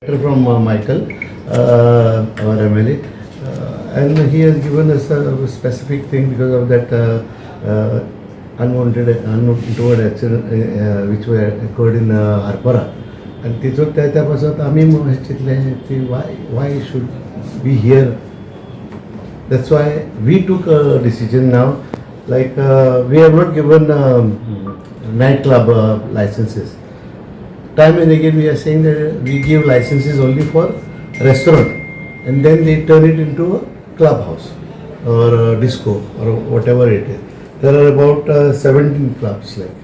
From Michael, our MLA, and he has given us a specific thing because of that untoward accident which were occurred in Harpara. And त्यापासून आम्ही चिंतले की why should be here. That's why we took a decision now. Like we have not given nightclub licenses. Time and again we are saying that we give licenses only for restaurant, and then they turn it into a clubhouse or a disco or whatever it is. There are about 17 clubs like,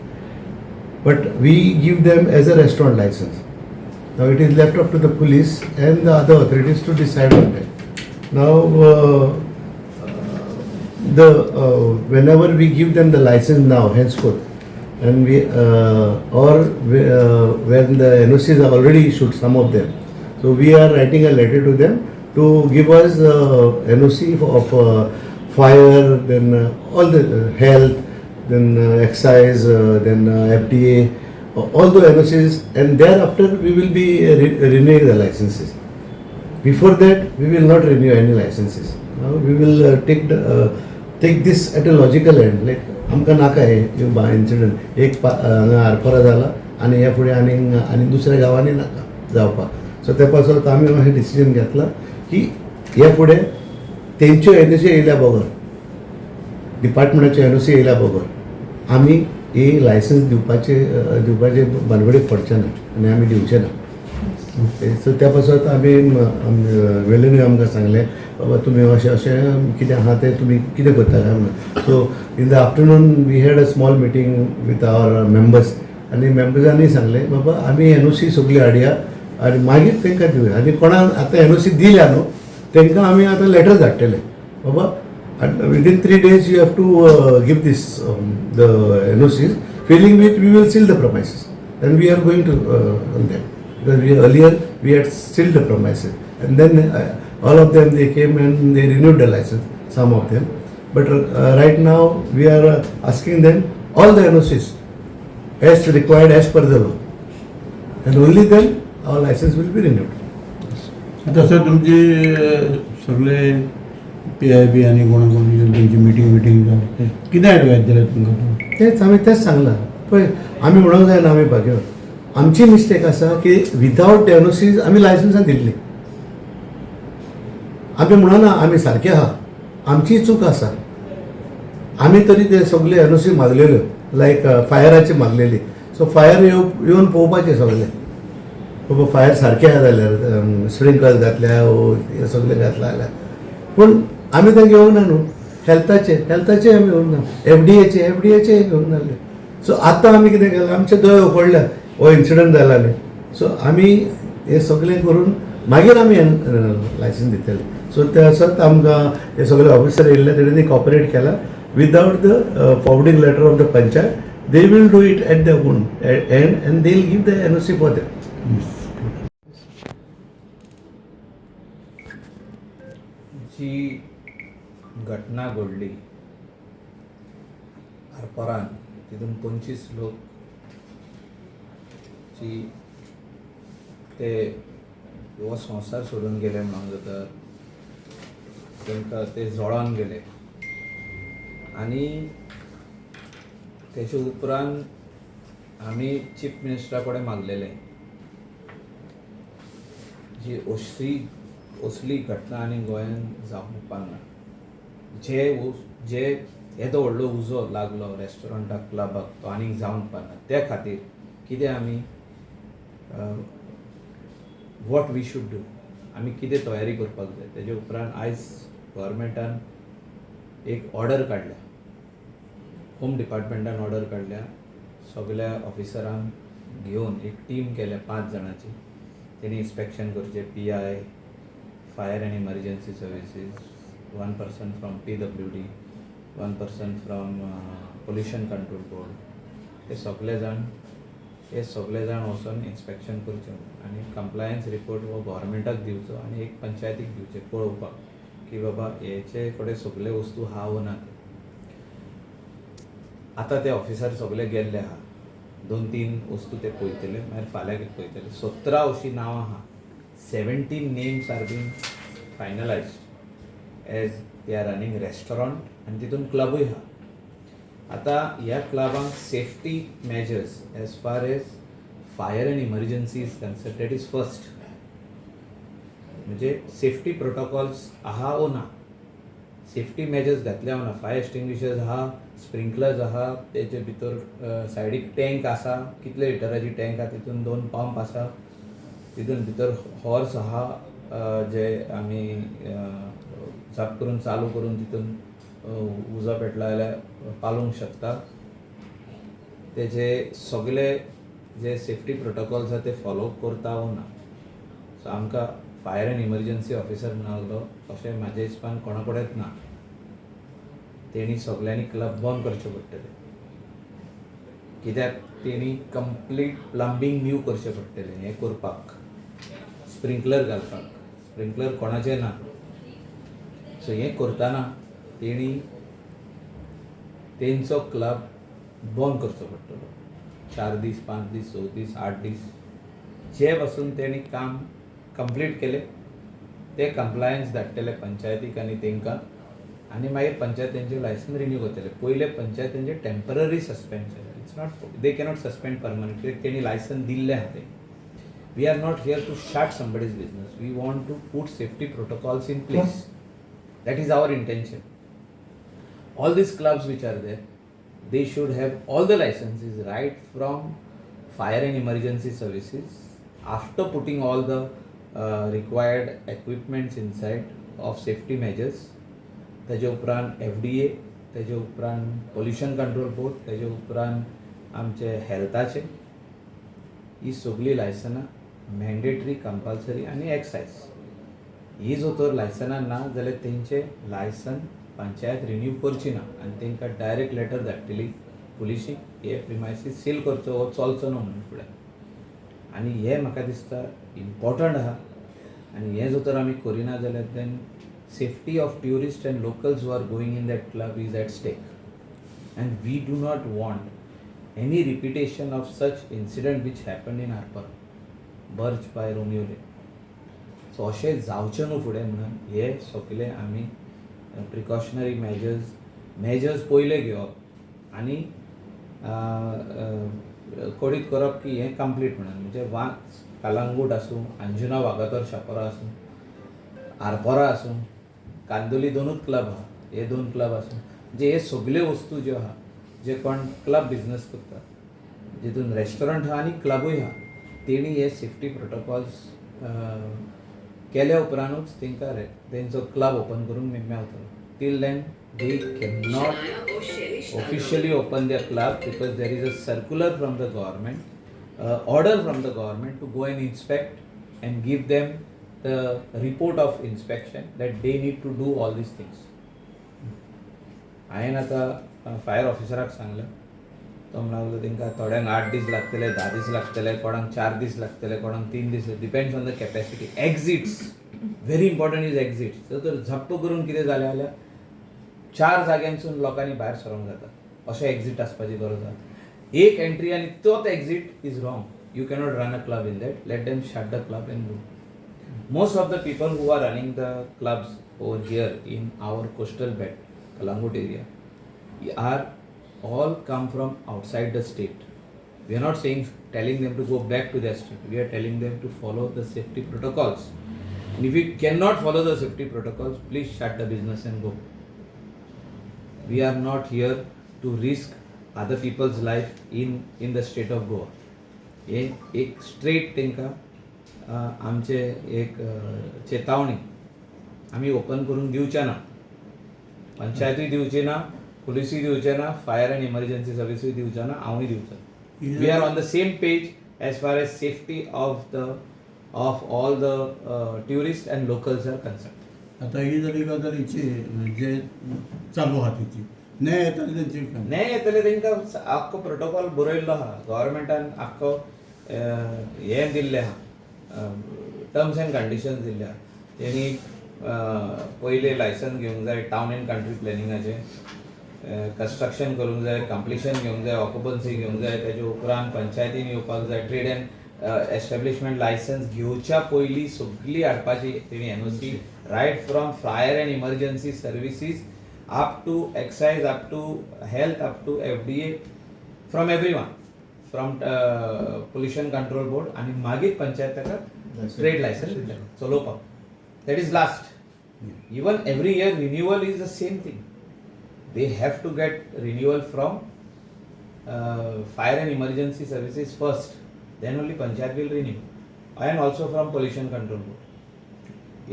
but we give them as a restaurant license. Now it is left up to the police and the other authorities to decide on that. Now whenever we give them the license now henceforth, and we when the NOCs are already issued, some of them, so we are writing a letter to them to give us NOC of fire, then all the health, then excise, then FDA, all the NOCs, and thereafter we will be renewing the licenses. Before that we will not renew any licenses. Now we will take this at a logical end. Like आमकां नाका हे incident एक हांगा आरपारा जाला आनी ह्या फुडें आनी दुसऱ्या गांवांनी नाका जावपाक. सो त्या पासून आमी अशें डिसिजन घेतला की ह्या फुडें तेंच्यो NOC येयल्या बगर, डिपार्टमेंटाच्यो NOC येयल्या बगर आमी ही लायसन्स दिवपाचे भानगडीक पडचे ना आनी आमी दिवचे ना. सो त्या पासून आमी वेलेनूय आमकां सांगलें बाबा तुमी अशें कितें आहा तें तुमी कितें करता काय म्हणून. So in the afternoon we had a small meeting with our members, आनी मेंबर्सांनी सांगलें बाबा आमी NOC सगळी हाडया आनी मागीर तांकां दिवया. आनी कोणाक आतां NOC दिल्या न्हू तांकां आमी आतां लेटर धाडटले बाबा within 3 days you have to give this the NOCs, failing which we will seal the premises, and we are going to on that. Because earlier we had sealed the premises, and then all of them they came and they renewed the license, some of them. But right now we are asking them all the NOCs as required as per the law, and only then our license will be renewed. तसं तुमचे सगळे PIB आणि कोणाकोण तुमची meeting जाली कितें advice दिलें तुमकां? तेच आमी तेच सांगलां पळय. आमी म्हणूंक जायना आमी बाकी आमची मिस्टेक आसा की विदावट NOCs आमी लायसन्सां दिल्ली. आमी म्हणना आमी सारके आहा, आमची चूक आसा. आमी तरी ते सगळे NOC मागलेल्यो, लायक फायराची मागलेली. सो फायर येवन पळोवपाचें सगळें बाबा फायर सारकें आहा जाल्यार स्प्रिंकलर घातल्या हे सगळें घातला जाल्यार. पूण आमी तें घेवंक ना न्हू. हेल्थाचे आमी घेवंक ना, FDAचे घेवंक नासले. सो आतां आमी कितें केलां, आमचे दोळे उकडल्या हो इन्सिडंट जाला न्ही. सो आमी हे सगळें करून मागीर आमी लायसन्स दितले. सो ते आसत आमकां हे सगळे ऑफिसर येयल्ले तेणेंनी कॉपरेट केला. Without the forwarding letter of the panchayat they will do it at the own end and they will give the NOC for them. जी घटना घडली हरपरान, तितून 25 लोक जी ते हो संवसार सोडून गेले म्हणून जाता, तांकां ते जळोन गेले. आनी तेच्या उपरांत आमी चीफ मिनिस्टरा कडेन मागलेलें जी असली घटना आनी गोंयांत जावंक उपकारना. जे येदो व्हडलो उजो लागलो रेस्टॉरंटाक, क्लबाक, तो आनीक जावंक उपकारना. त्या खातीर कितें आमी वॉट वी शूड डू, आमी कितें तयारी करपाक जाय. तेजे उपरांत आयज गव्हर्मेंटान एक ऑर्डर काडल्या, होम डिपार्टमेंटान ऑर्डर काडल्या, सगळ्या ऑफिसरांक घेवन एक टीम केल्या 5 जाणांची. तेणी इन्स्पेक्शन करचें, PI, fire and emergency services, 1 person from PWD, 1 person from pollution control board. हे सगळे जाण वचून इन्स्पेक्शन करचें आनी कंप्लायन्स रिपोर्ट हो गव्हर्मेंटाक दिवचो आनी एक पंचायतीक दिवचें पळोवपाक की बाबा हेचे कडेन सगळे वस्तू आहा वो ना. आतां ते ऑफिसर सगळे गेल्ले आहा, 2-3 वस्तू ते पळयतले, मागीर फाल्यां कितें पळयतले. 17 अशीं नांवां आहा 17 names are being finalized as they are running restaurant आणि तितून क्लबूय हा. आता ह्या क्लबांक safety measures as far as fire and emergency is concern that is first. म्हणजे सेफ्टी प्रोटोकॉल्स आहा ओ ना, सेफ्टी मेजर्स घातल्या ना, फायर एक्सटिंग्विशर्स आहा, स्प्रिंकलर्स आहा, तेचे भितर सायडीक टँक आसा, कितले लिटराची टँक आहा, तितून 2 पंप आसा, तितून भितर हॉर्स आहा जे आमी झाप करून चालू करून तितून उजो पेटला जाल्यार पालूंक शकता. तेजे सगळे जे सेफ्टी प्रोटोकॉल्स आहा ते फॉलो करता ओ ना. सो आमकां फायर अँड इमर्जन्सी ऑफिसर मेळलो अशें म्हाज्या हिसपान कोणा कडेच ना. तेणी सगळ्यांनी क्लब बंद करचे पडटले, कित्याक तेणी कंप्लीट प्लंबींग न्यू करचें पडटलें. हें करपाक स्प्रिंकलर घालपाक, स्प्रिंकलर कोणाचें ना. सो हें करतना तेणी तेंचो क्लब बंद करचो पडटलो. 4 दीस, 5 दीस, 6 दीस, 8 दीस जे पासून तेणी काम कंप्लीट केलें ते कंप्लायन्स धाडटले पंचायतीक आनी तेंकां, आनी मागीर पंचायत तेंचे लायसन रिन्यू करतले. पयले पंचायत तेंचे temporary suspension, it's not, they cannot suspend permanently. तेणी लायसन दिल्लें आहा तें. We are not here to shut somebody's business. We want to put safety protocols in place. That is our intention. All these clubs which are there, they should have all the licenses right from fire and emergency services. After putting all the required equipments inside of safety measures, तेजे उपरांत FDA, तेजे उपरांत pollution control board, तेजे उपरांत आमचे हेल्थाचे ही सगळी लायसनां mandatory, compulsory आनी excise. ही जो तर लायसनां ना जाल्यार तेंचे लायसन पंचायत रिन्यू करची ना आनी तेंकां डायरेक्ट लेटर धाडटली पुलिशीक, हे प्रिमायसीस सील करचो हो चलचो न्हू म्हणून फुडें. आनी हे म्हाका दिसता इम्पॉर्टंट आहा. आनी हे जो तर आमी करिना जाल्यार then safety of tourist and locals who are going in that club is at stake. And we do not want any repetition of such incident which happened in Arpora, Birch by Romeo Lane. So अशें जावचें न्हू फुडें म्हणून हे सगळे आमी precautionary measures पयले घेवप आनी कोडीत करप की हें कंप्लीट म्हणून. म्हणजे कालांगूट आसूं, अंजुना वागातोर शापोरा आसूं, आरपोरा आसूं, कांदोली 2च क्लब आहा, हे 2 क्लब आसूं, म्हणजे हे सगळे वस्तू ज्यो आहा जे कोण क्लब बिजनस करता, जितून रेस्टॉरंट आहा आनी क्लबूय आहा, तेणी हे सेफ्टी प्रोटोकॉल्स केल्या उपरांतूच तेंकां तेंचो क्लब ओपन करूंक मेळटलो. Till then they can not officially open their club because there is a circular from the government, order from the government to go and inspect and give them the report of inspection that they need to do all these things. हांवें आतां fire ऑफिसराक सांगलें, तो म्हणून तेंकां थोड्यांक 8 दीस लागतले, 10 दीस लागतले, कोणाक 4 दीस लागतले, कोणाक 3 दीस, depends on the capacity. Exits very important is exits. तर झप्प करून कितें जालें जाल्यार 4 जाग्यांसून लोकांनी भायर सरोंक जाता, अशें एक्झिट आसपाची गरज आहा. एक एंट्री आनी तोच exit is wrong. You cannot run a club in that. Let them shut the club and go. Most of the people who are running the clubs over here in our coastal belt, Calangute area, are all come from outside the state. We are not telling them to go back to their state. We are telling them to follow the safety protocols. And if you cannot follow the safety protocols, please shut the business and go. We are not here to risk other people's life in the state of Goa. हे एक straight तेंकां आमचे एक चेतावणी आमी open करून दिवचे ना. पंचायतूय दिवची ना, पुलिसूय दिवचे ना, फायर अँड इमर्जन्सी सर्विसूय दिवचे ना, हांवूय दिवचो. We are on the same page as far as safety of all the tourists and locals are concern. आता ही जाली गजाल हिची जे चालू आहा तिची न्याय येतले तेंचे न्याय येतले तेंकां आख्खो प्रोटोकॉल बरयल्लो आहा. गव्हर्मेंटान आख्खो हें दिल्लें आहा, टर्म्स एंड कंडिशन्स दिल्ले आहा. तेणी पयलें लायसन घेवंक जाय टावन एंड कंट्री प्लॅनिंगाचें, कंस्ट्रक्शन करूंक जाय, कंप्लिशन घेवंक जाय, ऑक्युपन्सी घेवंक जाय, तेजे उपरांत पंचायतीन येवपाक जाय, ट्रेड एंड एस्टॅब्लिशमेंट लायसन्स घेवच्या पयलीं सगळी हाडपाची तेणी NOC right from fire and emergency services up to excise up to health up to FDA फ्रॉम everyone from pollution control board आनी मागीर पंचायत ताका ट्रेड लायसन्स दितले चलोवपाक. That is last. Even every year renewal is the same thing. They have to get renewal from fire and emergency services first, then only Panchayat will renew, and also from pollution control board.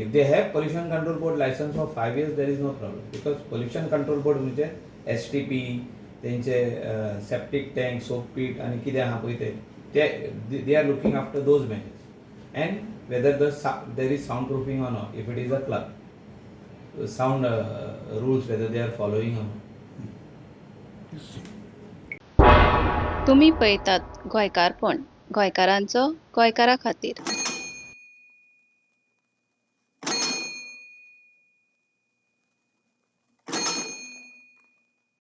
If they have pollution control board license for 5 years, there is no problem, because pollution control board म्हणजे STP, त्यांचे septic tank, soap pit आणि कितें आहा पळय ते they are looking after those measures, and whether there is soundproofing or not, if it is a club, sound rules whether they are following or not. तुम्ही पळयतात गोंयकारपण, गोंयकारांचो गोंयकारा खातीर.